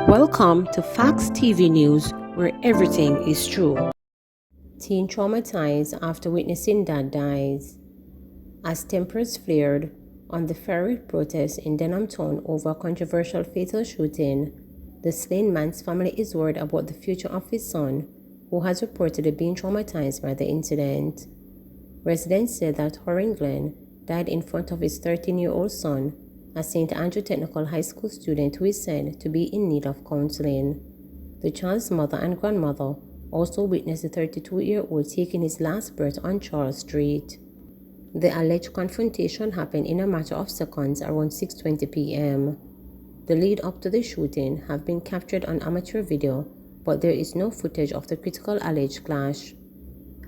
Welcome to Facts TV News, where everything is true. Teen traumatized after witnessing dad dies. As tempers flared on the ferry protest in Denham Town over a controversial fatal shooting, the slain man's family is worried about the future of his son, who has reportedly been traumatized by the incident. Residents said that Horan Glenn died in front of his 13-year-old son, a St. Andrew Technical High School student who is said to be in need of counseling. The child's mother and grandmother also witnessed the 32-year-old taking his last breath on Charles Street. The alleged confrontation happened in a matter of seconds around 6:20 p.m. The lead up to the shooting have been captured on amateur video, but there is no footage of the critical alleged clash.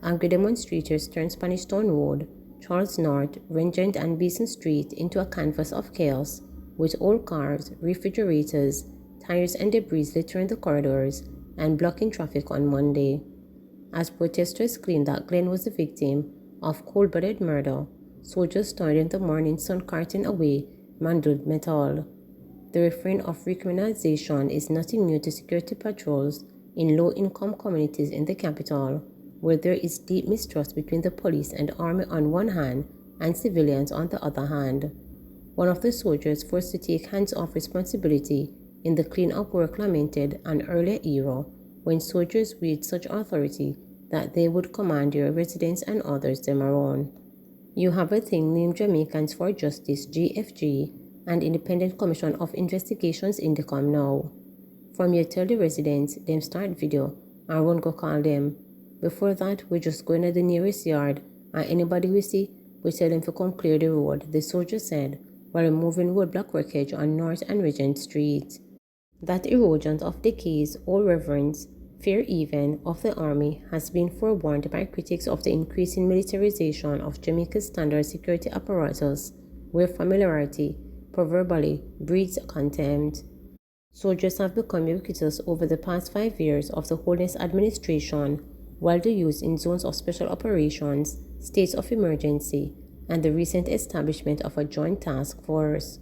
Angry demonstrators turned Spanish Town Road, Charles North, Regent and Beeson Street into a canvas of chaos, with old cars, refrigerators, tires and debris littering the corridors and blocking traffic on Monday. As protesters claimed that Glenn was the victim of cold-blooded murder, soldiers stood in the morning sun carting away mangled metal. The refrain of recriminalization is nothing new to security patrols in low-income communities in the capital, where there is deep mistrust between the police and army on one hand and civilians on the other hand. One of the soldiers forced to take hands-off responsibility in the clean-up work lamented an earlier era when soldiers wield such authority that they would command their residents and others them around. You have a thing named Jamaicans for Justice JFG and Independent Commission of Investigations Indicom now. From here tell the residents them start video and run go call them. Before that, we just go into the nearest yard and anybody we see, we tell them to come clear the road, the soldier said, while removing roadblock wreckage on North and Regent Street. That erosion of decades old reverence, fear even, of the army has been forewarned by critics of the increasing militarization of Jamaica's standard security apparatus, where familiarity, proverbially, breeds contempt. Soldiers have become ubiquitous over the past 5 years of the Holiness administration, while the use in zones of special operations, states of emergency, and the recent establishment of a joint task force.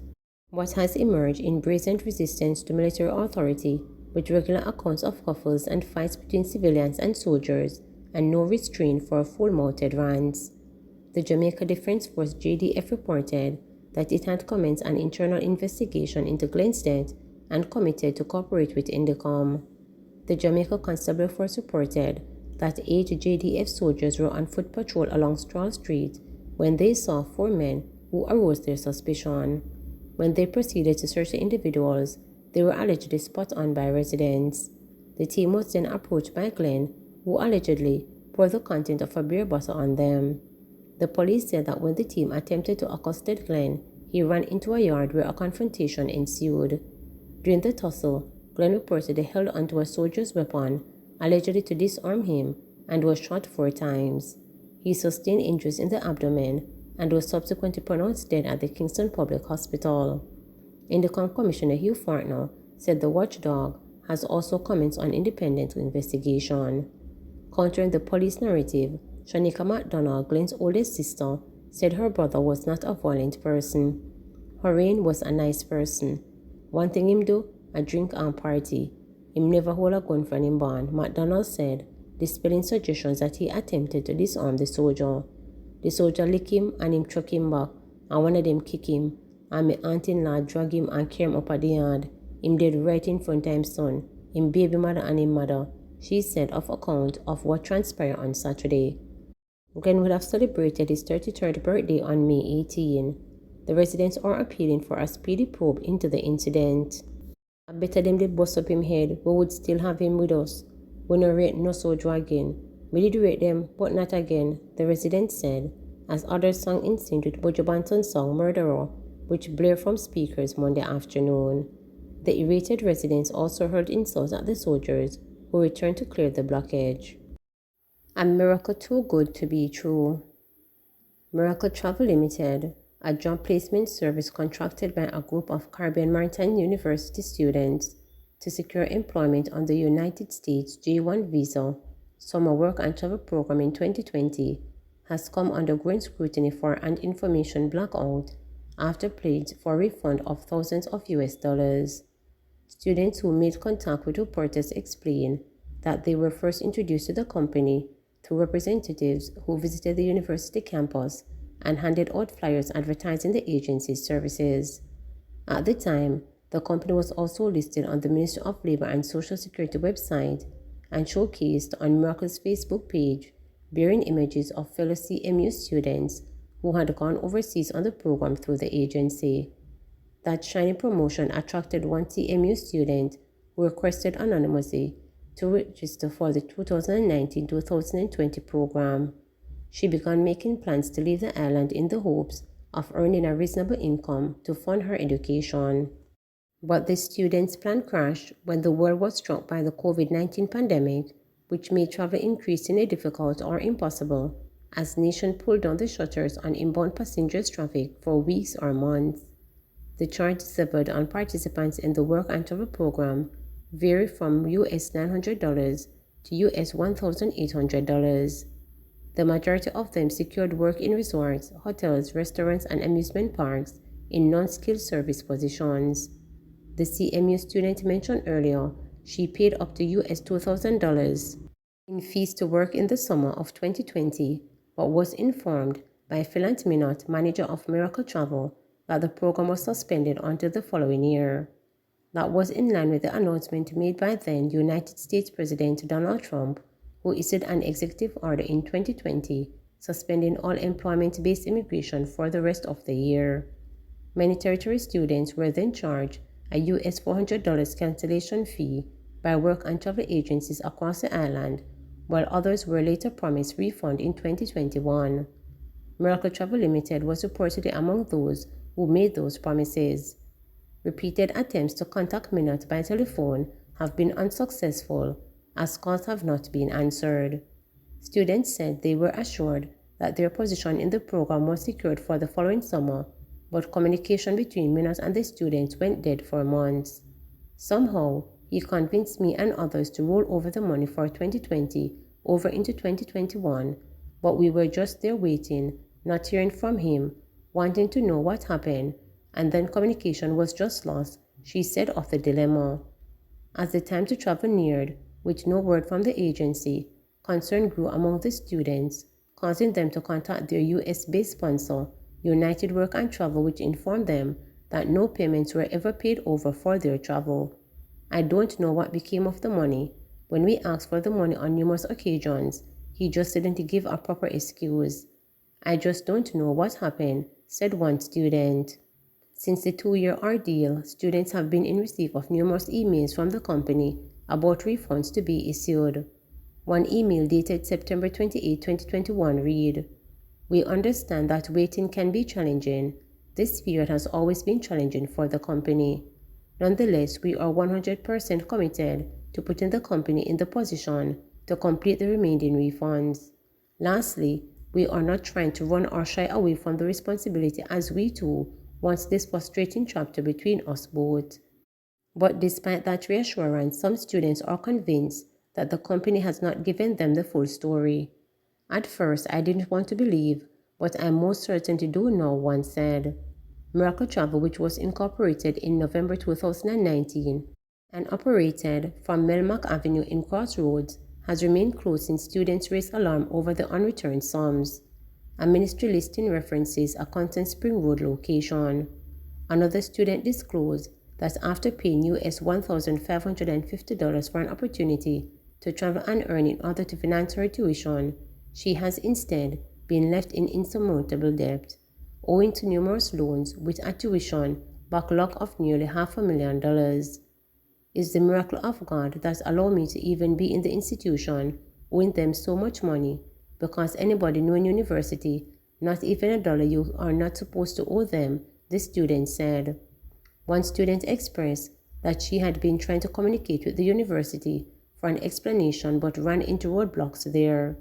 What has emerged in brazen resistance to military authority, with regular accounts of scuffles and fights between civilians and soldiers, and no restraint for full-mouthed rants. The Jamaica Defense Force JDF reported that it had commenced an internal investigation into Glenn's death and committed to cooperate with Indicom. The Jamaica Constable Force reported that 8 JDF soldiers were on foot patrol along Charles Street when they saw 4 men who aroused their suspicion. When they proceeded to search the individuals, they were allegedly spot on by residents. The team was then approached by Glenn, who allegedly poured the content of a beer bottle on them. The police said that when the team attempted to accost Glenn, he ran into a yard where a confrontation ensued. During the tussle, Glenn reportedly held onto a soldier's weapon, allegedly to disarm him, and was shot 4 times. He sustained injuries in the abdomen and was subsequently pronounced dead at the Kingston Public Hospital. Indicom Commissioner Hugh Fortner said the watchdog has also commenced on independent investigation. Countering the police narrative, Shanika McDonald, Glenn's oldest sister, said her brother was not a violent person. Horan was a nice person. One thing him do, a drink and party. Him never hold a gun from him born, McDonald said, dispelling suggestions that he attempted to disarm the soldier. The soldier lick him and him chuck him back, and one of them kick him, and my aunt-in-law drag him and carry him up at the yard. Him dead right in front of him son, him baby mother and him mother, she said of account of what transpired on Saturday. Glenn would have celebrated his 33rd birthday on May 18. The residents are appealing for a speedy probe into the incident. I better them did bust up him head, we would still have him with us. We no rate no soldier again. We did rate them, but not again, the residents said, as others sang in sync with Buju Banton's song Murderer, which blared from speakers Monday afternoon. The irritated residents also heard insults at the soldiers, who returned to clear the blockage. A miracle too good to be true. Miracle Travel Limited, a job placement service contracted by a group of Caribbean Maritime University students to secure employment on the United States J-1 visa, summer work and travel program in 2020, has come under growing scrutiny for an information blackout after pleas for refund of thousands of US dollars. Students who made contact with reporters explained that they were first introduced to the company through representatives who visited the university campus and handed out flyers advertising the agency's services. At the time, the company was also listed on the Ministry of Labor and Social Security website and showcased on Miracle's Facebook page, bearing images of fellow CMU students who had gone overseas on the program through the agency. That shiny promotion attracted one CMU student who requested anonymously to register for the 2019-2020 program. She began making plans to leave the island in the hopes of earning a reasonable income to fund her education. But the student's plan crashed when the world was struck by the COVID-19 pandemic, which made travel increasingly difficult or impossible as nations pulled down the shutters on inbound passengers traffic for weeks or months. The charge severed on participants in the work and travel program varied from US $900 to US $1,800. The majority of them secured work in resorts, hotels, restaurants, and amusement parks in non-skilled service positions. The CMU student mentioned earlier, she paid up to US $2,000 in fees to work in the summer of 2020, but was informed by Philance Minot, manager of Miracle Travel, that the program was suspended until the following year. That was in line with the announcement made by then United States President Donald Trump, who issued an executive order in 2020 suspending all employment-based immigration for the rest of the year. Many territory students were then charged a US $400 cancellation fee by work and travel agencies across the island, while others were later promised refund in 2021. Miracle Travel Limited was reportedly among those who made those promises. Repeated attempts to contact Minot by telephone have been unsuccessful, as calls have not been answered. Students said they were assured that their position in the program was secured for the following summer, but communication between Minot and the students went dead for months. Somehow, he convinced me and others to roll over the money for 2020 over into 2021, but we were just there waiting, not hearing from him, wanting to know what happened, and then communication was just lost, she said of the dilemma. As the time to travel neared, with no word from the agency, concern grew among the students, causing them to contact their US-based sponsor, United Work and Travel, which informed them that no payments were ever paid over for their travel. I don't know what became of the money. When we asked for the money on numerous occasions, he just didn't give a proper excuse. I just don't know what happened, said one student. Since the 2-year ordeal, students have been in receipt of numerous emails from the company about refunds to be issued. One email dated September 28, 2021 read, "We understand that waiting can be challenging. This period has always been challenging for the company. Nonetheless, we are 100% committed to putting the company in the position to complete the remaining refunds. Lastly, we are not trying to run or shy away from the responsibility as we too want this frustrating chapter between us both." But despite that reassurance, some students are convinced that the company has not given them the full story. "At first, I didn't want to believe, but I'm most certain to do now," one said. Miracle Travel, which was incorporated in November 2019 and operated from Melmac Avenue in Crossroads, has remained closed since students raised alarm over the unreturned sums. A ministry listing references a Content Spring Road location. Another student disclosed that after paying US $1,550 for an opportunity to travel and earn in order to finance her tuition, she has instead been left in insurmountable debt, owing to numerous loans with a tuition backlog of nearly $500,000. It's the miracle of God that allowed me to even be in the institution, owing them so much money, because anybody knowing university, not even $1 you are not supposed to owe them, the student said. One student expressed that she had been trying to communicate with the university for an explanation but ran into roadblocks there.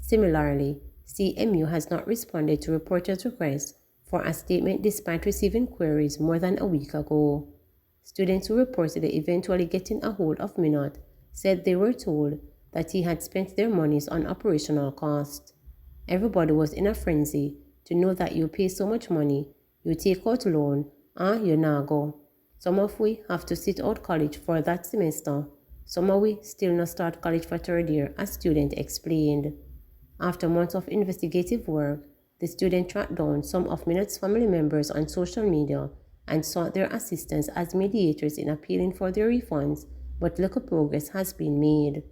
Similarly, CMU has not responded to reporters' requests for a statement despite receiving queries more than a week ago. Students who reported eventually getting a hold of Minot said they were told that he had spent their monies on operational costs. Everybody was in a frenzy to know that you pay so much money, you take out loan, you nah go. Some of we have to sit out college for that semester. Some of we still not start college for third year, as student explained. After months of investigative work, the student tracked down some of Minot's family members on social media and sought their assistance as mediators in appealing for their refunds, but little progress has been made.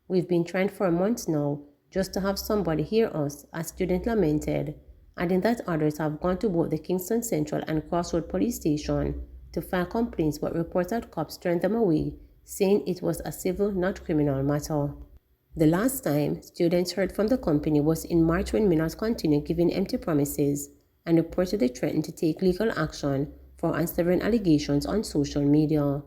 We've been trying for a month now just to have somebody hear us, a student lamented, adding that others have gone to both the Kingston Central and Crossroad Police Station to file complaints, but reported cops turned them away, saying it was a civil, not criminal matter. The last time students heard from the company was in March when Minot continued giving empty promises and reportedly threatened to take legal action for answering allegations on social media.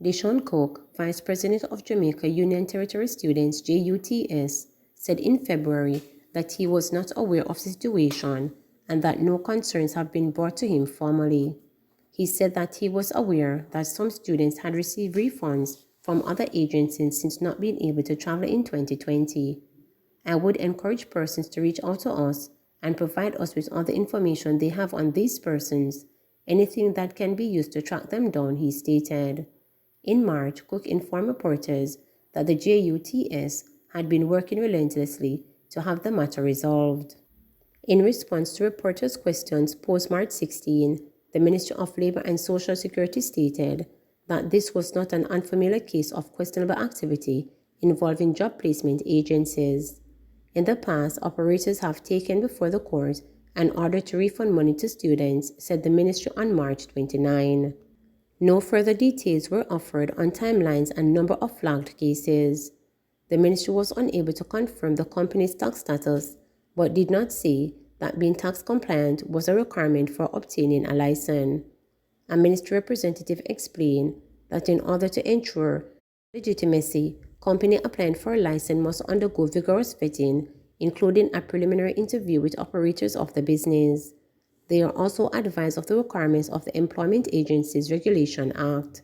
Deshaun Cook, Vice President of Jamaica Union Territory Students JUTS, said in February that he was not aware of the situation and that no concerns have been brought to him formally. He said that he was aware that some students had received refunds from other agencies since not being able to travel in 2020. I would encourage persons to reach out to us and provide us with all the information they have on these persons, anything that can be used to track them down, he stated. In March, Cook informed reporters that the JUTS had been working relentlessly to have the matter resolved. In response to reporters' questions post March 16, the Ministry of Labour and Social Security stated that this was not an unfamiliar case of questionable activity involving job placement agencies. In the past, operators have taken before the court an order to refund money to students, said the ministry on March 29. No further details were offered on timelines and number of flagged cases. The ministry was unable to confirm the company's tax status, but did not say that being tax compliant was a requirement for obtaining a license. A ministry representative explained that in order to ensure legitimacy, company applying for a license must undergo vigorous vetting, including a preliminary interview with operators of the business. They are also advised of the requirements of the Employment Agencies Regulation Act.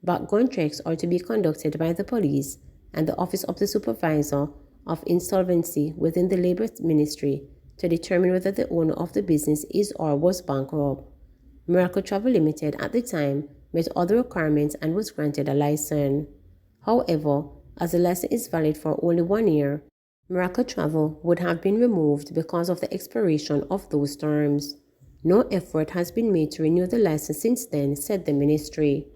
Background checks are to be conducted by the police and the Office of the Supervisor of Insolvency within the Labour Ministry to determine whether the owner of the business is or was bankrupt. Miracle Travel Limited at the time met all the requirements and was granted a license. However, as the license is valid for only 1 year, Miracle Travel would have been removed because of the expiration of those terms. No effort has been made to renew the license since then, said the ministry.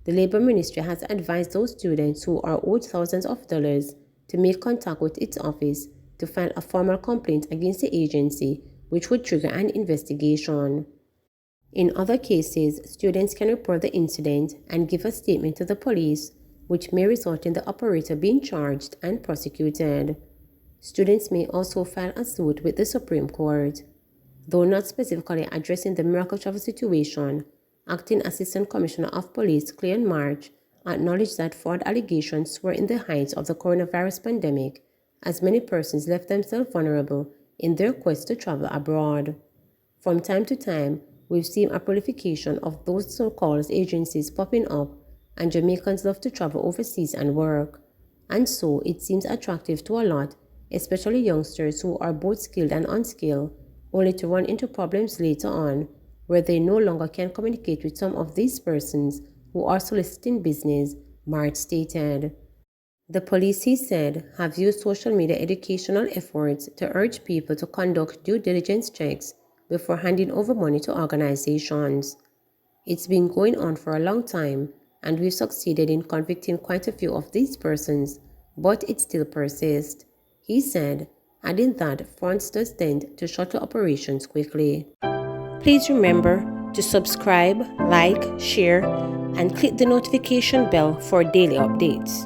The Labour Ministry has advised those students who are owed thousands of dollars to make contact with its office to file a formal complaint against the agency, which would trigger an investigation. In other cases, students can report the incident and give a statement to the police, which may result in the operator being charged and prosecuted. Students may also file a suit with the Supreme Court. Though not specifically addressing the Miracle Travel situation, Acting Assistant Commissioner of Police Cleon March acknowledged that fraud allegations were in the height of the coronavirus pandemic, as many persons left themselves vulnerable in their quest to travel abroad. From time to time, we've seen a proliferation of those so-called agencies popping up, and Jamaicans love to travel overseas and work. And so it seems attractive to a lot, especially youngsters who are both skilled and unskilled, only to run into problems later on, where they no longer can communicate with some of these persons who are soliciting business, March stated. The police, he said, have used social media educational efforts to urge people to conduct due diligence checks before handing over money to organizations. It's been going on for a long time, and we've succeeded in convicting quite a few of these persons, but it still persists, he said, adding that fraudsters tend to shut operations quickly. Please remember to subscribe, like, share, and click the notification bell for daily updates.